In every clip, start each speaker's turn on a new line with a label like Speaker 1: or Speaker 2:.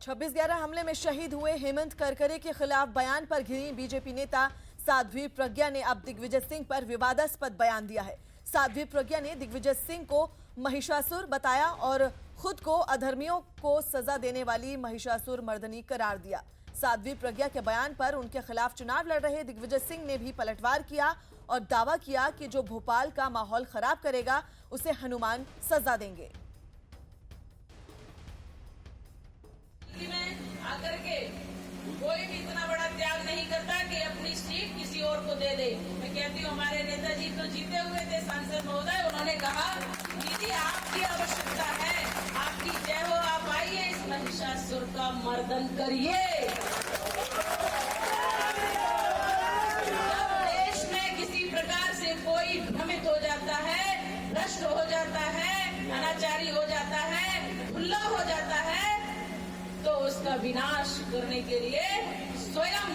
Speaker 1: 26/11 हमले में शहीद हुए हेमंत करकरे के खिलाफ बयान पर घिरी बीजेपी नेता साध्वी प्रज्ञा ने अब दिग्विजय सिंह पर विवादास्पद बयान दिया है। साध्वी प्रज्ञा ने दिग्विजय सिंह को महिषासुर बताया और खुद को अधर्मियों को सजा देने वाली महिषासुर मर्दनी करार दिया। साध्वी प्रज्ञा के बयान पर उनके खिलाफ चुनाव लड़ रहे दिग्विजय सिंह ने भी पलटवार किया और दावा किया कि जो भोपाल का माहौल खराब करेगा उसे हनुमान सजा देंगे।
Speaker 2: आकर के कोई भी इतना बड़ा त्याग नहीं करता कि अपनी सीट किसी और को दे दे। मैं कहती हूँ हमारे नेताजी तो जीते हुए थे सांसद महोदय, उन्होंने कहा दीदी आपकी आवश्यकता है, आपकी जय हो, आप आइए इस महिषासुर का मर्दन करिए। जब देश में किसी प्रकार से कोई भ्रमित हो जाता है, भ्रष्ट हो जाता है, अनाचारी हो जाता है, खुला हो जाता है, तो उसका विनाश करने के लिए स्वयं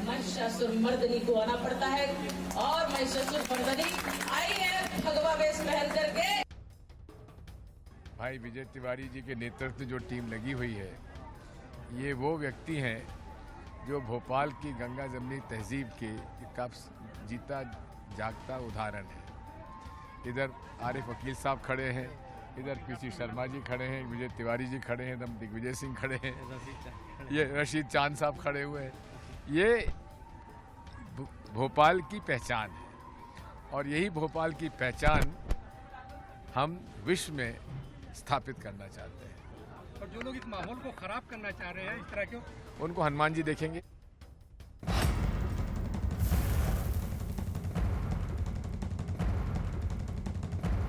Speaker 2: महिषासुर मर्दनी को आना पड़ता है। और महिषासुर मर्दनी आई है भगवा वेश पहन करके।
Speaker 3: भाई विजय तिवारी जी के नेतृत्व जो टीम लगी हुई है, ये वो व्यक्ति हैं जो भोपाल की गंगा जमनी तहजीब के एक जीता जागता उदाहरण है। इधर आरिफ वकील साहब खड़े हैं, इधर पीसी शर्मा जी खड़े हैं, विजय तिवारी जी खड़े हैं, एकदम दिग्विजय सिंह खड़े हैं, ये रशीद चांद साहब खड़े हुए हैं। ये भोपाल की पहचान है और यही भोपाल की पहचान हम विश्व में स्थापित करना चाहते हैं।
Speaker 4: और जो लोग इस माहौल को खराब करना चाह रहे हैं, इस तरह क्यों?
Speaker 3: उनको हनुमान जी देखेंगे।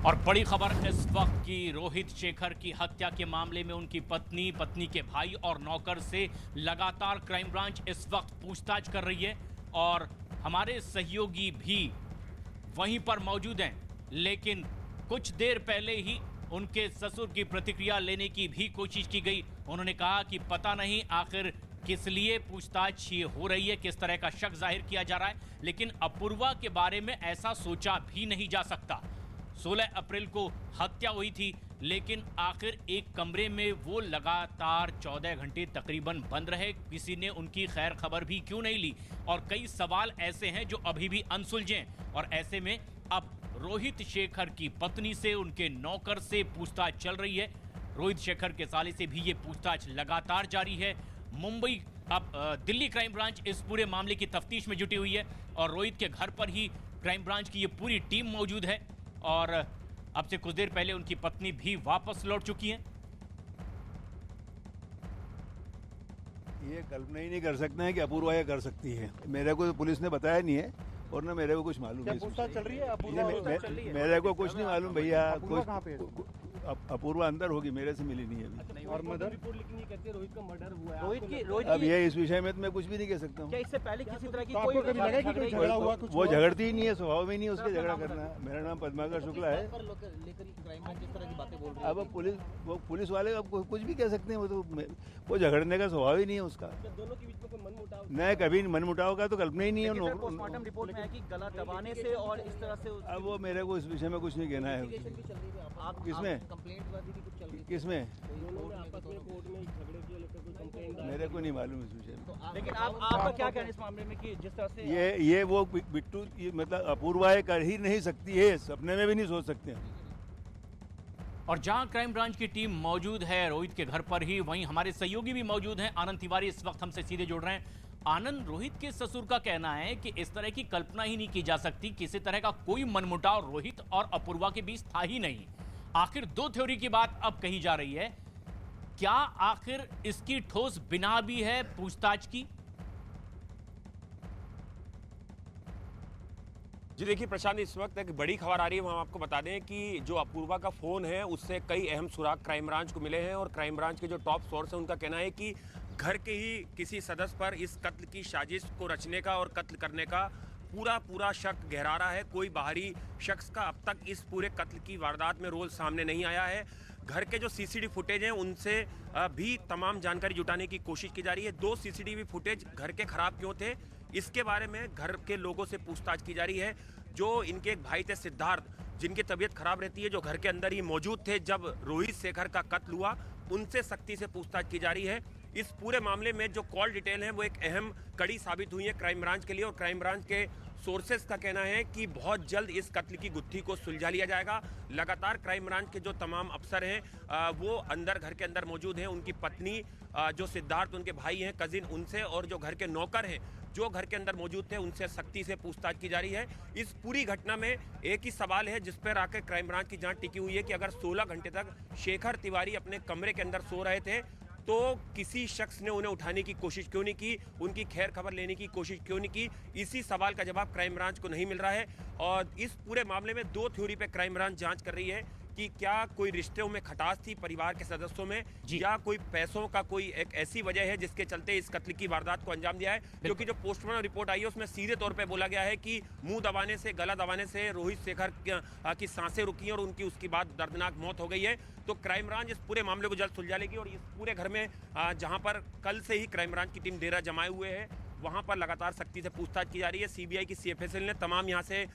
Speaker 5: और बड़ी खबर इस वक्त की, रोहित शेखर की हत्या के मामले में उनकी पत्नी, पत्नी के भाई और नौकर से लगातार क्राइम ब्रांच इस वक्त पूछताछ कर रही है और हमारे सहयोगी भी वहीं पर मौजूद हैं। लेकिन कुछ देर पहले ही उनके ससुर की प्रतिक्रिया लेने की भी कोशिश की गई। उन्होंने कहा कि पता नहीं आखिर किस लिए पूछताछ ये हो रही है, किस तरह का शक जाहिर किया जा रहा है, लेकिन अपूर्वा के बारे में ऐसा सोचा भी नहीं जा सकता। 16 अप्रैल को हत्या हुई थी, लेकिन आखिर एक कमरे में वो लगातार 14 घंटे तकरीबन बंद रहे, किसी ने उनकी खैर खबर भी क्यों नहीं ली। और कई सवाल ऐसे हैं जो अभी भी अनसुलझे हैं। और ऐसे में अब रोहित शेखर की पत्नी से, उनके नौकर से पूछताछ चल रही है। रोहित शेखर के साले से भी ये पूछताछ लगातार जारी है। मुंबई अब दिल्ली क्राइम ब्रांच इस पूरे मामले की तफ्तीश में जुटी हुई है और रोहित के घर पर ही क्राइम ब्रांच की ये पूरी टीम मौजूद है और अब से कुछ देर पहले उनकी पत्नी भी वापस लौट चुकी हैं।
Speaker 6: ये कल्पना ही नहीं कर सकते हैं कि अपूर्वा ये कर सकती है। मेरे को तो पुलिस ने बताया नहीं है और ना मेरे को कुछ मालूम है।
Speaker 4: पूछताछ चल रही है, अपूर्वा चल रही है।
Speaker 6: मेरे को कुछ नहीं मालूम भैया। अपूर्वा अंदर होगी, मेरे से मिली नहीं अभी।
Speaker 4: और मर्डर रिपोर्ट लिखनी कहते रोहित का मर्डर हुआ है।
Speaker 6: रोहित अब ये इस विषय में तो मैं कुछ भी नहीं कह सकता हूँ।
Speaker 4: क्या इससे पहले किसी तरह की कोई लगा कि कोई झगड़ा हुआ? कुछ
Speaker 6: वो झगड़ती ही नहीं है, स्वभाव में नहीं है उसके झगड़ा करना। मेरा नाम पद्माकर शुक्ला है। अब पुलिस वाले अब कुछ भी कह सकते हैं, वो झगड़ने का स्वभाव ही नहीं है उसका।
Speaker 4: दोनों के बीच में कोई मनमुटाव
Speaker 6: नहीं, कभी मनमुटाव का तो कल्पना ही नहीं है।
Speaker 4: पोस्टमार्टम रिपोर्ट में है कि गला दबाने से और इस तरह से।
Speaker 6: अब वो मेरे को इस विषय में कुछ नहीं कहना है। किसमें किसमें मेरे को नहीं मालूम इस विषय में।
Speaker 4: लेकिन आपका क्या कहना इस मामले में कि जिस तरह से
Speaker 6: ये वो बिट्टू मतलब अपूर्वा कर ही नहीं सकती है, सपने में भी नहीं सोच सकते हैं।
Speaker 5: और जहां क्राइम ब्रांच की टीम मौजूद है रोहित के घर पर ही, वहीं हमारे सहयोगी भी मौजूद हैं। आनंद तिवारी इस वक्त हमसे सीधे जुड़ रहे हैं। आनंद, रोहित के ससुर का कहना है कि इस तरह की कल्पना ही नहीं की जा सकती, किसी तरह का कोई मनमुटाव रोहित और अपूर्वा के बीच था ही नहीं। आखिर दो थ्योरी की बात अब कही जा रही है, क्या आखिर इसकी ठोस बिना भी है पूछताछ की?
Speaker 7: जी देखिए प्रशांत, इस वक्त एक बड़ी खबर आ रही है। हम आपको बता दें कि जो अपूर्वा का फोन है उससे कई अहम सुराग क्राइम ब्रांच को मिले हैं और क्राइम ब्रांच के जो टॉप सोर्स है उनका कहना है कि घर के ही किसी सदस्य पर इस कत्ल की साजिश को रचने का और कत्ल करने का पूरा शक गहरा रहा है। कोई बाहरी शख्स का अब तक इस पूरे कत्ल की वारदात में रोल सामने नहीं आया है। घर के जो सीसीटीवी फुटेज हैं उनसे भी तमाम जानकारी जुटाने की कोशिश की जा रही है। 2 सीसीटीवी फुटेज घर के खराब क्यों थे, इसके बारे में घर के लोगों से पूछताछ की जा रही है। जो इनके एक भाई थे सिद्धार्थ, जिनकी तबीयत खराब रहती है, जो घर के अंदर ही मौजूद थे जब रोहित शेखर का कत्ल हुआ, उनसे सख्ती से पूछताछ की जा रही है। इस पूरे मामले में जो कॉल डिटेल है वो एक अहम कड़ी साबित हुई है क्राइम ब्रांच के लिए, और क्राइम ब्रांच के सोर्सेस का कहना है कि बहुत जल्द इस कत्ल की गुत्थी को सुलझा लिया जाएगा। लगातार क्राइम ब्रांच के जो तमाम अफसर हैं वो अंदर, घर के अंदर मौजूद हैं। उनकी पत्नी, जो सिद्धार्थ उनके भाई हैं, कजिन, उनसे, और जो घर के नौकर हैं जो घर के अंदर मौजूद थे, उनसे सख्ती से पूछताछ की जा रही है। इस पूरी घटना में एक ही सवाल है जिस पर आकर क्राइम ब्रांच की जांच टिकी हुई है कि अगर 16 घंटे तक शेखर तिवारी अपने कमरे के अंदर सो रहे थे तो किसी शख्स ने उन्हें उठाने की कोशिश क्यों नहीं की, उनकी खैर खबर लेने की कोशिश क्यों नहीं की। इसी सवाल का जवाब क्राइम ब्रांच को नहीं मिल रहा है। और इस पूरे मामले में दो थ्योरी पे क्राइम ब्रांच जांच कर रही है कि क्या कोई रिश्तों में खटास थी परिवार के सदस्यों में, या कोई पैसों का कोई एक ऐसी वजह है जिसके चलते इस कत्ल की वारदात को अंजाम दिया है। क्योंकि जो पोस्टमार्टम रिपोर्ट आई है उसमें सीधे तौर पे बोला गया है कि मुंह दबाने से, गला दबाने से रोहित शेखर की सांसें रुकी और उनकी उसके बाद दर्दनाक मौत हो गई है। तो क्राइम ब्रांच इस पूरे मामले को जल्द सुलझा लेगी, और इस पूरे घर में जहां पर कल से ही क्राइम ब्रांच की टीम डेरा जमाए हुए है, वहां पर लगातार सख्ती से पूछताछ की जा रही है। सीबीआई की सीएफएसएल ने तमाम यहां से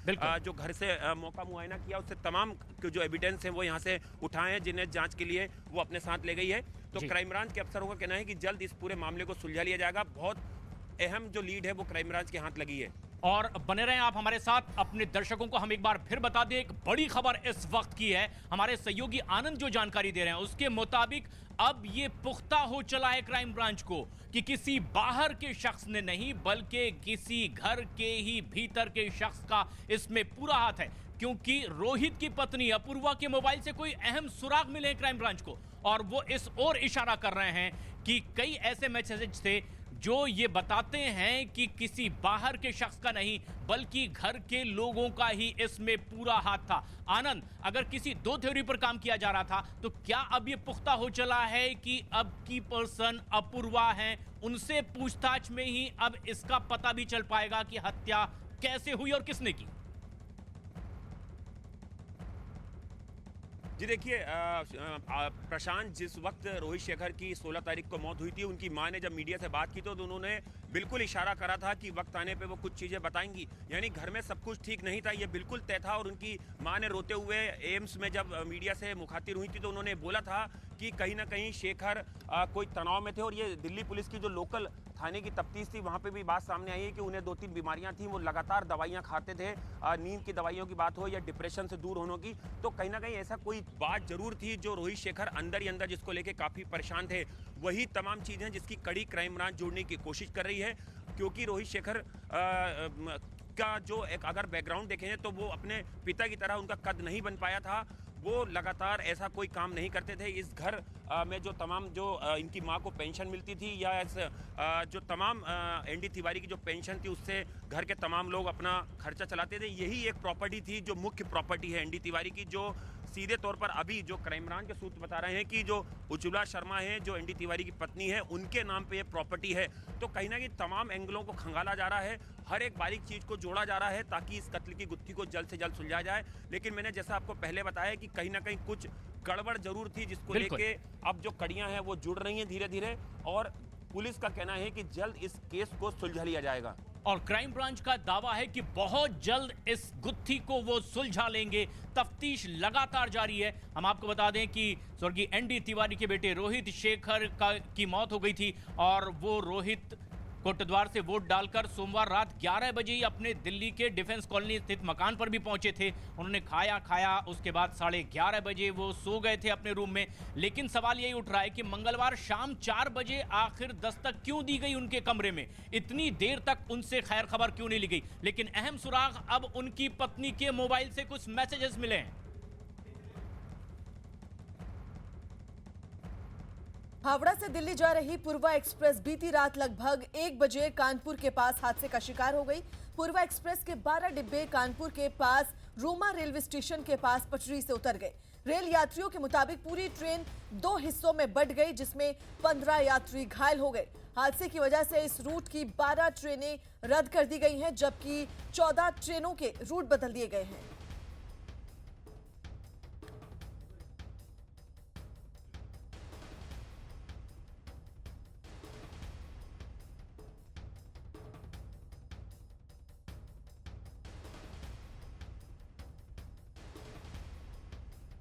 Speaker 7: जो घर से मौका मुआयना किया उससे तमाम जो एविडेंस है वो यहां से उठाए हैं, जिन्हें जांच के लिए वो अपने साथ ले गई है। तो क्राइम ब्रांच के अफसरों का कहना है कि जल्द इस पूरे मामले को सुलझा लिया जाएगा। बहुत अहम जो लीड है वो क्राइम ब्रांच के हाथ लगी है।
Speaker 5: और बने रहें आप हमारे साथ। अपने दर्शकों को हम एक बार फिर बता दें, एक बड़ी खबर इस वक्त की है। हमारे सहयोगी आनंद जो जानकारी दे रहे हैं उसके मुताबिक अब ये पुख्ता हो चला है क्राइम ब्रांच को कि किसी बाहर के शख्स ने नहीं बल्कि किसी घर के ही भीतर के शख्स का इसमें पूरा हाथ है। क्योंकि रोहित की पत्नी अपूर्वा के मोबाइल से कोई अहम सुराग मिले हैं क्राइम ब्रांच को, और वो इस ओर इशारा कर रहे हैं कि कई ऐसे मैसेजेस थे जो ये बताते हैं कि किसी बाहर के शख्स का नहीं बल्कि घर के लोगों का ही इसमें पूरा हाथ था। आनंद, अगर किसी दो थ्योरी पर काम किया जा रहा था तो क्या अब ये पुख्ता हो चला है कि अब की पर्सन अपूर्वा हैं, उनसे पूछताछ में ही अब इसका पता भी चल पाएगा कि हत्या कैसे हुई और किसने की?
Speaker 7: जी देखिए, प्रशांत, जिस वक्त रोहित शेखर की 16 तारीख को मौत हुई थी, उनकी मां ने जब मीडिया से बात की तो उन्होंने बिल्कुल इशारा करा था कि वक्त आने पे वो कुछ चीज़ें बताएंगी। यानी घर में सब कुछ ठीक नहीं था, ये बिल्कुल तय था। और उनकी मां ने रोते हुए एम्स में जब मीडिया से मुखातिब हुई थी तो उन्होंने बोला था कि कहीं ना कहीं शेखर कोई तनाव में थे। और ये दिल्ली पुलिस की जो लोकल थाने की तफ्तीश थी वहाँ पे भी बात सामने आई है कि उन्हें 2-3 बीमारियां थी, वो लगातार दवाइयां खाते थे, नींद की दवाइयों की बात हो या डिप्रेशन से दूर होने की। तो कहीं ना कहीं ऐसा कोई बात जरूर थी जो रोहित शेखर अंदर ही अंदर जिसको लेके काफ़ी परेशान थे। वही तमाम चीज़ें जिसकी कड़ी क्राइम ब्रांच जोड़ने की कोशिश कर रही है। क्योंकि रोहित शेखर का जो एक अगर बैकग्राउंड देखें तो वो अपने पिता की तरह उनका कद नहीं बन पाया था। वो लगातार ऐसा कोई काम नहीं करते थे। इस घर में जो तमाम जो इनकी माँ को पेंशन मिलती थी या जो तमाम एनडी तिवारी की जो पेंशन थी उससे घर के तमाम लोग अपना खर्चा चलाते थे। यही एक प्रॉपर्टी थी जो मुख्य प्रॉपर्टी है एनडी तिवारी की, जो सीधे तौर पर अभी जो क्राइम ब्रांच के सूत्र बता रहे हैं कि जो उज्ज्वला शर्मा है जो एनडी तिवारी की पत्नी है उनके नाम पे ये प्रॉपर्टी है। तो कहीं ना कहीं तमाम एंगलों को खंगाला जा रहा है, हर एक बारीक चीज़ को जोड़ा जा रहा है ताकि इस कत्ल की गुत्थी को जल्द से जल्द सुलझाया जाए। लेकिन मैंने जैसा आपको पहले बताया कि कहीं ना कहीं कुछ गड़बड़ जरूर थी जिसको लेके अब जो कड़ियां हैं वो जुड़ रही हैं धीरे धीरे, और पुलिस का कहना है कि जल्द इस केस को सुलझा लिया जाएगा।
Speaker 5: और क्राइम ब्रांच का दावा है कि बहुत जल्द इस गुत्थी को वो सुलझा लेंगे। तफ्तीश लगातार जारी है। हम आपको बता दें कि स्वर्गीय एनडी तिवारी के बेटे रोहित शेखर की मौत हो गई थी, और वो रोहित कोटद्वार से वोट डालकर सोमवार रात 11 बजे ही अपने दिल्ली के डिफेंस कॉलोनी स्थित मकान पर भी पहुंचे थे। उन्होंने खाया, उसके बाद 11:30 बजे वो सो गए थे अपने रूम में। लेकिन सवाल यही उठ रहा है कि मंगलवार शाम 4 बजे आखिर दस्तक क्यों दी गई उनके कमरे में, इतनी देर तक उनसे खैर खबर क्यों नहीं ली गई। लेकिन अहम सुराग अब उनकी पत्नी के मोबाइल से कुछ मैसेजेस मिले हैं।
Speaker 1: हावड़ा से दिल्ली जा रही पूर्वा एक्सप्रेस बीती रात लगभग 1 बजे कानपुर के पास हादसे का शिकार हो गई। पूर्वा एक्सप्रेस के 12 डिब्बे कानपुर के पास रूमा रेलवे स्टेशन के पास पटरी से उतर गए। रेल यात्रियों के मुताबिक पूरी ट्रेन 2 हिस्सों में बंट गई, जिसमें 15 यात्री घायल हो गए। हादसे की वजह से इस रूट की 12 ट्रेनें रद्द कर दी गई हैं, जबकि 14 ट्रेनों के रूट बदल दिए गए हैं।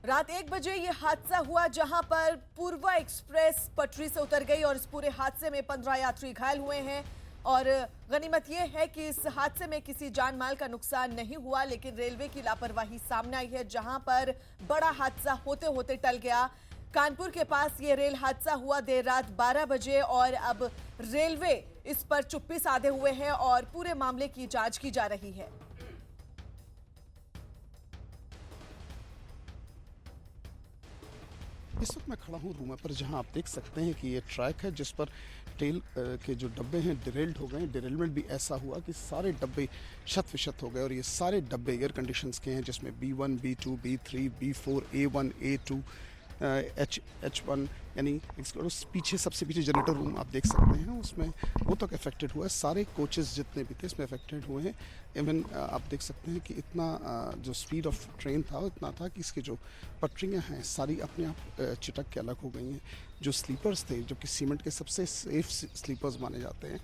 Speaker 1: रात 1 बजे ये हादसा हुआ जहां पर पूर्वा एक्सप्रेस पटरी से उतर गई और इस पूरे हादसे में 15 यात्री घायल हुए हैं। और गनीमत ये है कि इस हादसे में किसी जान माल का नुकसान नहीं हुआ, लेकिन रेलवे की लापरवाही सामने आई है जहां पर बड़ा हादसा होते होते टल गया। कानपुर के पास ये रेल हादसा हुआ देर रात 12 बजे और अब रेलवे इस पर चुप्पी साधे हुए है और पूरे मामले की जांच की जा रही है।
Speaker 8: इस वक्त मैं खड़ा हूँ रूमा पर, जहां आप देख सकते हैं कि ये ट्रैक है जिस पर टेल के जो डब्बे हैं डिरेल्ड हो गए। डिरेलमेंट भी ऐसा हुआ कि सारे डब्बे शत विशत हो गए और ये सारे डब्बे एयर कंडीशंस के हैं, जिसमें B1, B2, B3, B4, A1, A2, H1, यानी पीछे सबसे पीछे जनरेटर रूम आप देख सकते हैं, उसमें वो तक अफेक्टेड हुआ है। सारे कोचेस जितने भी थे इसमें अफेक्टेड हुए हैं। इवन आप देख सकते हैं कि इतना जो स्पीड ऑफ ट्रेन था इतना था कि इसके जो पटरियाँ हैं सारी अपने आप चिटक के अलग हो गई हैं। जो स्लीपर्स थे, जो कि सीमेंट के सबसे सेफ स्लीपर्स माने जाते हैं,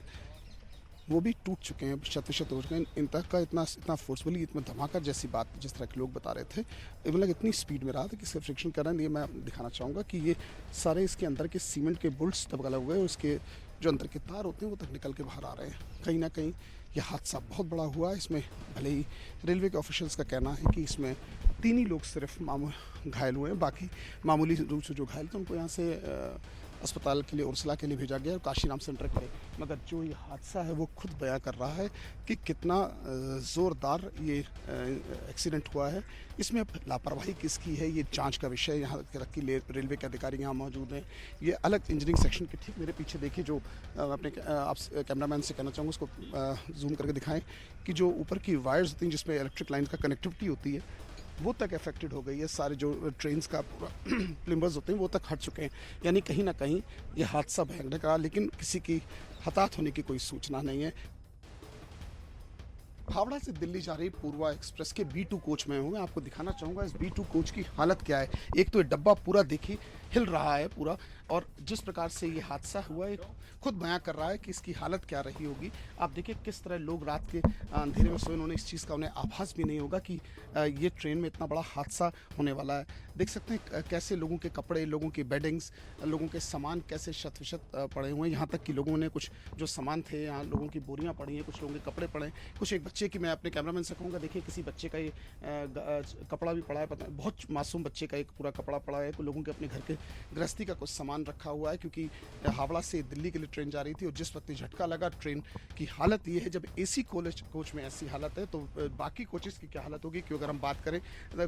Speaker 8: वो भी टूट चुके हैं, शत हो चुके हैं। इन तक का इतना फोर्सफुली, इतना धमाका जैसी बात जिस तरह के लोग बता रहे थे, मतलब इतनी स्पीड में रहा था कि इसका फ्रिक्शन कर रहा है। ये मैं दिखाना चाहूँगा कि ये सारे इसके अंदर के सीमेंट के बुल्ट्स तब अलग हुए और उसके जो अंदर के तार होते हैं वो तक निकल के बाहर आ रहे हैं। कहीं ना कहीं ये हादसा बहुत बड़ा हुआ है। इसमें भले ही रेलवे के ऑफिशियल्स का कहना है कि इसमें 3 ही लोग सिर्फ घायल हुए हैं, बाकी मामूली रूप से जो घायल थे उनको यहाँ से अस्पताल के लिए उर्सला के लिए भेजा गया और काशीराम सेंटर के लिए। मगर जो ये हादसा है वो खुद बयां कर रहा है कि कितना ज़ोरदार ये एक्सीडेंट हुआ है। इसमें अब लापरवाही किसकी है ये जांच का विषय। यहाँ तक कि रेलवे के अधिकारी यहाँ मौजूद हैं। ये अलग इंजीनियरिंग सेक्शन के ठीक मेरे पीछे देखिए, जो अपने आप कैमरामैन से कहना चाहूँगा उसको जूम करके दिखाएं कि जो ऊपर की वायर्स होती हैं जिसमें इलेक्ट्रिक लाइन का कनेक्टिविटी होती है वो तक अफेक्टेड हो गई है। सारे जो ट्रेन्स का पूरा प्लिम्बर्स होते हैं वो तक हट चुके हैं। यानी कहीं ना कहीं ये हादसा भयानक रहा, लेकिन किसी की हताहत होने की कोई सूचना नहीं है। हावड़ा से दिल्ली जा रही पूर्वा एक्सप्रेस के B2 कोच में हूँ। मैं आपको दिखाना चाहूँगा इस B2 कोच की हालत क्या है। एक तो ये डब्बा पूरा देखिए हिल रहा है पूरा, और जिस प्रकार से ये हादसा हुआ है खुद बयां कर रहा है कि इसकी हालत क्या रही होगी। आप देखिए किस तरह लोग रात के अंधेरे में सोए, उन्होंने इस चीज़ का उन्हें आभास भी नहीं होगा कि ये ट्रेन में इतना बड़ा हादसा होने वाला है। देख सकते हैं कैसे लोगों के कपड़े, लोगों की बेडिंग्स, लोगों के सामान कैसे शत विशत पड़े हुए हैं। यहाँ तक कि लोगों ने कुछ जो सामान थे, यहाँ लोगों की बोरियाँ पड़ी हैं, कुछ लोगों के कपड़े पड़े हैं, कुछ एक बच्चे की, मैं अपने कैमरामैन से कहूँगा देखिए किसी बच्चे का ये कपड़ा भी पड़ा है, पता बहुत मासूम बच्चे का एक पूरा कपड़ा पड़ा है। लोगों के अपने घर के गृहस्थी का कुछ सामान रखा हुआ है, क्योंकि हावड़ा से दिल्ली के लिए ट्रेन जा रही थी और जिस वक्त झटका लगा ट्रेन की हालत ये है। जब AC कोच में ऐसी हालत है तो बाकी कोचेस की क्या हालत होगी। क्योंकि अगर हम बात करें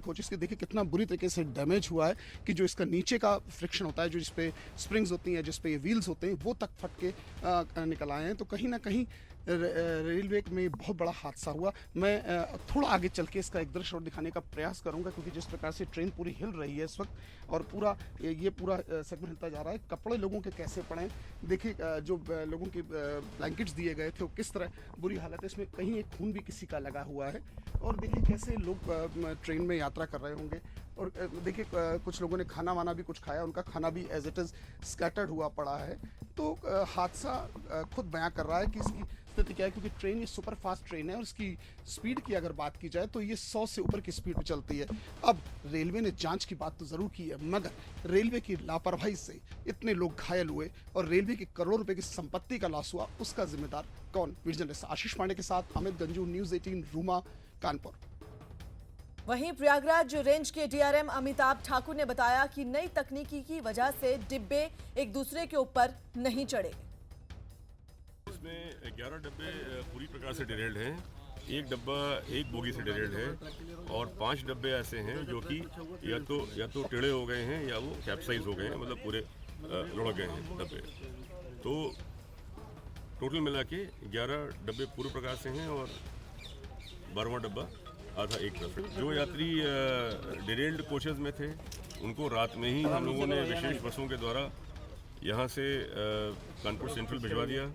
Speaker 8: कोचेस की, देखिए कितना बुरी तरीके से डैमेज हुआ है कि जो इसका नीचे का फ्रिक्शन होता है, जो जिसपे स्प्रिंग्स होती हैं, जिसपे ये व्हील्स होते हैं, वो तक फट के निकल आए हैं। तो कहीं ना कहीं रेलवे में बहुत बड़ा हादसा हुआ। मैं थोड़ा आगे चल के इसका एक दृश्य और दिखाने का प्रयास करूंगा, क्योंकि जिस प्रकार से ट्रेन पूरी हिल रही है इस वक्त और पूरा ये पूरा सेगमेंट हिलता जा रहा है। कपड़े लोगों के कैसे पड़े, देखिए जो लोगों के ब्लैंकेट्स दिए गए थे वो किस तरह बुरी हालत है। इसमें कहीं एक खून भी किसी का लगा हुआ है और देखिए कैसे लोग ट्रेन में यात्रा कर रहे होंगे। और देखिए कुछ लोगों ने खाना वाना भी कुछ खाया, उनका खाना भी एज इट इज़ स्कैटर्ड हुआ पड़ा है। तो हादसा खुद बयां कर रहा है कि इसकी स्थिति क्या है, क्योंकि ट्रेन ये सुपर फास्ट ट्रेन है और इसकी स्पीड की अगर बात की जाए तो ये 100 से ऊपर की स्पीड पे चलती है। अब रेलवे ने जांच की बात तो ज़रूर की है, मगर रेलवे की लापरवाही से इतने लोग घायल हुए और रेलवे की करोड़ों रुपए की संपत्ति का लॉस हुआ, उसका जिम्मेदार कौन। विजन आशीष पांडे के साथ अमित गंजू, न्यूज़ 18 रूमा, कानपुर।
Speaker 1: वहीं प्रयागराज रेंज के DRM अमिताभ ठाकुर ने बताया कि नई तकनीकी की वजह से डिब्बे एक दूसरे के ऊपर नहीं चढ़े।
Speaker 9: इसमें 11 डब्बे पूरी प्रकार से डिरेल्ड हैं, एक डब्बा एक बोगी से डिरेल्ड है और 5 डब्बे ऐसे हैं जो कि या तो टेढ़े हो गए हैं या वो कैप्साइज हो गए हैं, मतलब पूरे लुढ़क गए हैं डब्बे। तो टोटल मिला के 11 डब्बे पूरे प्रकार से हैं और 12वां डब्बा आधा एक तरफ। जो यात्री डिरेल्ड कोचेस में थे उनको रात में ही हम लोगों ने विशेष बसों के द्वारा यहाँ से कानपुर सेंट्रल भिजवा दिया।